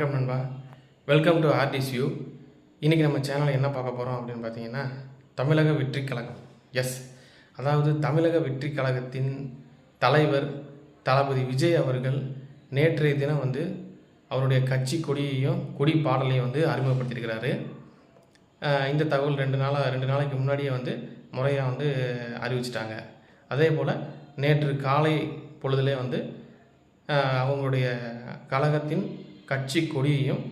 வணக்கம் நண்பா. Welcome to Artis View. இன்றைக்கி நம்ம சேனலில் என்ன பார்க்க போகிறோம் அப்படின்னு பார்த்தீங்கன்னா, தமிழக வெற்றி கழகம். அதாவது தமிழக வெற்றி கழகத்தின் தலைவர் தளபதி விஜய் அவர்கள் நேற்றைய தினம் அவருடைய கட்சி கொடியையும் கொடி பாடலையும் அறிமுகப்படுத்தியிருக்கிறாரு. இந்த தகவல் ரெண்டு நாளைக்கு முன்னாடியே முறையாக அறிவிச்சிட்டாங்க. அதே போல் நேற்று காலை பொழுதுலே அவங்களுடைய கழகத்தின் கட்சி கொடியையும்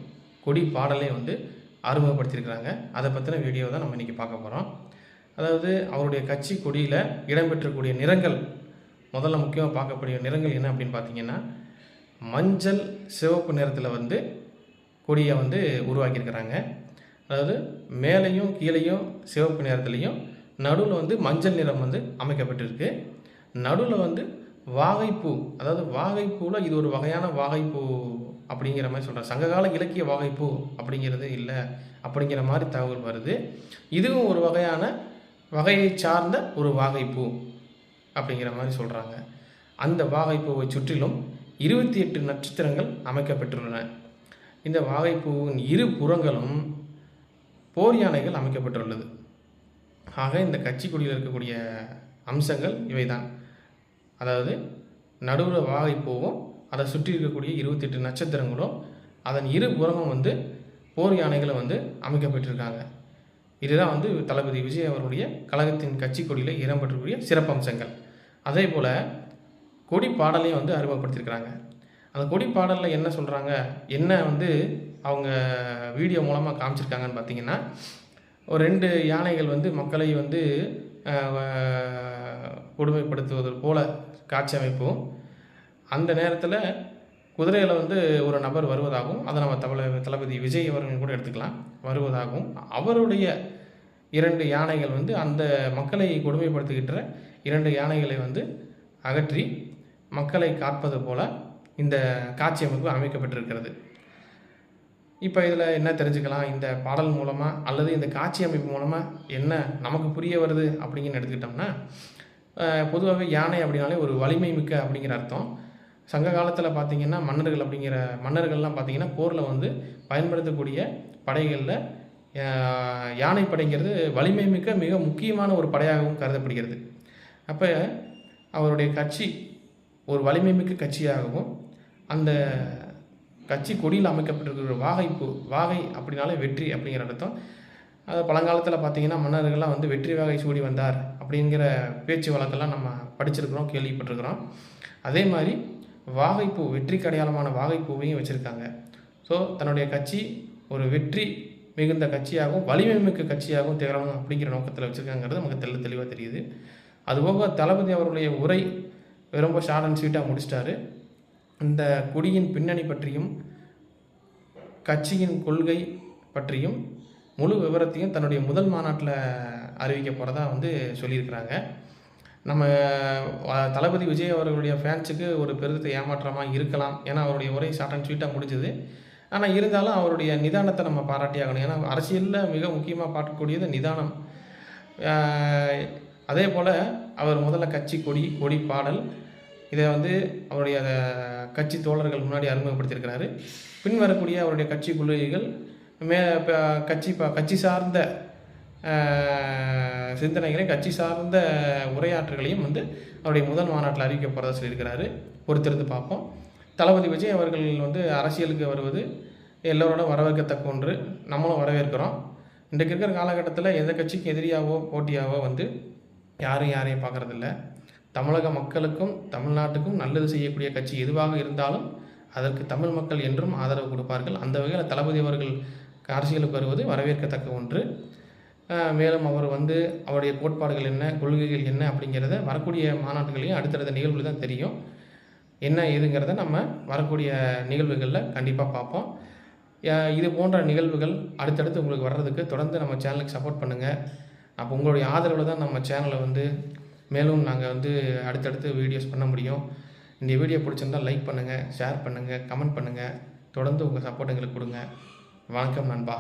கொடி பாடலையும் அறிமுகப்படுத்தியிருக்கிறாங்க. அதை பற்றின வீடியோ தான் நம்ம இன்றைக்கி பார்க்க போகிறோம். அதாவது அவருடைய கட்சி கொடியில் இடம்பெற்றக்கூடிய நிறங்கள், முதல்ல முக்கியமாக பார்க்கக்கூடிய நிறங்கள் என்ன அப்படின்னு பார்த்தீங்கன்னா, மஞ்சள் சிவப்பு நிறத்தில் கொடியை உருவாக்கியிருக்கிறாங்க. அதாவது மேலேயும் கீழேயும் சிவப்பு நிறத்துலேயும் நடுவில் மஞ்சள் நிறம் அமைக்கப்பட்டிருக்கு. நடுவில் வாகைப்பூ, அதாவது வாகைப்பூவில் இது ஒரு வகையான வாகைப்பூ அப்படிங்கிற மாதிரி சொல்கிறாங்க. சங்ககால இலக்கிய வாகைப்பூ அப்படிங்கிறது இல்லை அப்படிங்கிற மாதிரி தகவல் வருது. இதுவும் ஒரு வகையை சார்ந்த ஒரு வாகைப்பூ அப்படிங்கிற மாதிரி சொல்கிறாங்க. அந்த வாகைப்பூவை சுற்றிலும் 28 நட்சத்திரங்கள் அமைக்கப்பட்டுள்ளன. இந்த வாகைப்பூவின் இரு புறங்களும் போர் யானைகள் அமைக்கப்பட்டுள்ளது. ஆக இந்த கட்சி கொடியில் இருக்கக்கூடிய அம்சங்கள் இவைதான். அதாவது நடுவில் வாகைப்பூவும் அதை சுற்றி இருக்கக்கூடிய 28 நட்சத்திரங்களும் அதன் இரு புறமும் போர் யானைகளை அமைக்கப்பட்டிருக்காங்க. இதுதான் தளபதி விஜய் அவருடைய கழகத்தின் கட்சி கொடியில் இடம்பெற்றக்கூடிய சிறப்பம்சங்கள். அதே போல் கொடி பாடலையும் அறிமுகப்படுத்தியிருக்கிறாங்க. அந்த கொடி பாடலில் என்ன சொல்கிறாங்க, என்ன அவங்க வீடியோ மூலமாக காமிச்சிருக்காங்கன்னு பார்த்தீங்கன்னா, ஒரு 2 யானைகள் மக்களை கொடுமைப்படுத்துவது போல காட்சி அமைப்பும், அந்த நேரத்தில் குதிரையில் ஒரு நபர் வருவதாகவும், அதை நம்ம தளபதி விஜய் அவர்கள் கூட எடுத்துக்கலாம், வருவதாகவும், அவருடைய 2 யானைகள் அந்த மக்களை கொடுமைப்படுத்துகின்ற 2 யானைகளை அகற்றி மக்களை காப்பது போல இந்த காட்சி அமைப்பு அமைக்கப்பட்டிருக்கிறது. இப்போ இதில் என்ன தெரிஞ்சுக்கலாம், இந்த பாடல் மூலமாக அல்லது இந்த காட்சி அமைப்பு மூலமாக என்ன நமக்கு புரிய வருது அப்படிங்கன்னு எடுத்துக்கிட்டோம்னா, பொதுவாகவே யானை அப்படின்னாலே ஒரு வலிமை மிக்க அப்படிங்கிற அர்த்தம். சங்க காலத்தில் பார்த்திங்கன்னா மன்னர்கள்லாம் பார்த்திங்கன்னா போரில் பயன்படுத்தக்கூடிய படைகளில் யானை படைங்கிறது வலிமை மிக்க மிக முக்கியமான ஒரு படையாகவும் கருதப்படுகிறது. அப்போ அவருடைய கட்சி ஒரு வலிமை மிக்க கட்சியாகவும், அந்த கட்சி கொடியில் அமைக்கப்பட்டிருக்கிற வாகை அப்படின்னாலே வெற்றி அப்படிங்கிற அர்த்தம். அது பழங்காலத்தில் பார்த்திங்கன்னா மன்னர்கள்லாம் வெற்றி வாகை சூடி வந்தார் அப்படிங்கிற பேச்சு வழக்கெல்லாம் நம்ம படிச்சிருக்கிறோம், கேள்விப்பட்டிருக்கிறோம். அதே மாதிரி வாகைப்பூ, வெற்றிக்கு அடையாளமான வாகைப்பூவையும் வச்சுருக்காங்க. ஸோ தன்னுடைய கட்சி ஒரு வெற்றி மிகுந்த கட்சியாகவும் வலிமை மிக்க கட்சியாகவும் திகழணும் அப்படிங்கிற நோக்கத்தில் வச்சுருக்காங்கிறது நமக்கு தெளிவாக தெரியுது. அதுபோக தளபதி அவருடைய உரை ரொம்ப ஷார்ட் அண்ட் ஸ்வீட்டாக முடிச்சிட்டாரு. இந்த கொடியின் பின்னணி பற்றியும் கட்சியின் கொள்கை பற்றியும் முழு விவரத்தையும் தன்னுடைய முதல் மாநாட்டில் அறிவிக்க போகிறதா சொல்லியிருக்கிறாங்க. நம்ம தளபதி விஜய் அவர்களுடைய ஃபேன்ஸுக்கு ஒரு பெருத்த ஏமாற்றமாக இருக்கலாம். ஏன்னா அவருடைய உரை ஷார்ட் அண்ட் ஸ்வீட்டாக முடிஞ்சது. ஆனால் இருந்தாலும் அவருடைய நிதானத்தை நம்ம பாராட்டி ஆகணும். ஏன்னா அரசியலில் மிக முக்கியமாக பார்க்கக்கூடியது நிதானம். அதே போல் அவர் முதல்ல கட்சி கொடி பாடல் இதை அவருடைய கட்சி தோழர்கள் முன்னாடி அறிமுகப்படுத்தியிருக்கிறாரு. பின் வரக்கூடிய அவருடைய கட்சி கொள்கைகள் கட்சி சார்ந்த சிந்தனைகளை, கட்சி சார்ந்த உரையாற்றுகளையும் அவருடைய முதல் மாநாட்டில் அறிவிக்க போகிறதா சொல்லியிருக்கிறாரு. பொறுத்திருந்து பார்ப்போம். தளபதி விஜய் அவர்கள் அரசியலுக்கு வருவது எல்லோரோட வரவேற்கத்தக்க ஒன்று. நம்மளும் வரவேற்கிறோம். இன்றைக்கு இருக்கிற காலகட்டத்தில் எந்த கட்சிக்கு எதிரியாவோ போட்டியாவோ யாரையும் பார்க்குறதில்ல. தமிழக மக்களுக்கும் தமிழ்நாட்டுக்கும் நல்லது செய்யக்கூடிய கட்சி எதுவாக இருந்தாலும் அதற்கு தமிழ் மக்கள் என்றும் ஆதரவு கொடுப்பார்கள். அந்த வகையில் தளபதி அவர்கள் அரசியலுக்கு வருவது வரவேற்கத்தக்க ஒன்று. மேலும் அவர் அவருடைய கோட்பாடுகள் என்ன, கொள்கைகள் என்ன அப்படிங்கிறத வரக்கூடிய மாநாட்டுகளையும் அடுத்தடுத்த நிகழ்வுகள் தான் தெரியும். என்ன ஏதுங்கிறத நம்ம வரக்கூடிய நிகழ்வுகளில் கண்டிப்பாக பார்ப்போம். இது போன்ற நிகழ்வுகள் அடுத்தடுத்து உங்களுக்கு வர்றதுக்கு தொடர்ந்து நம்ம சேனலுக்கு சப்போர்ட் பண்ணுங்கள். அப்போ உங்களுடைய ஆதரவில் தான் நம்ம சேனலை மேலும் நாங்கள் அடுத்தடுத்து வீடியோஸ் பண்ண முடியும். இந்த வீடியோ பிடிச்சிருந்தால் லைக் பண்ணுங்கள், ஷேர் பண்ணுங்கள், கமெண்ட் பண்ணுங்கள். தொடர்ந்து உங்கள் சப்போர்ட் எங்களுக்கு கொடுங்க. வணக்கம் நண்பா.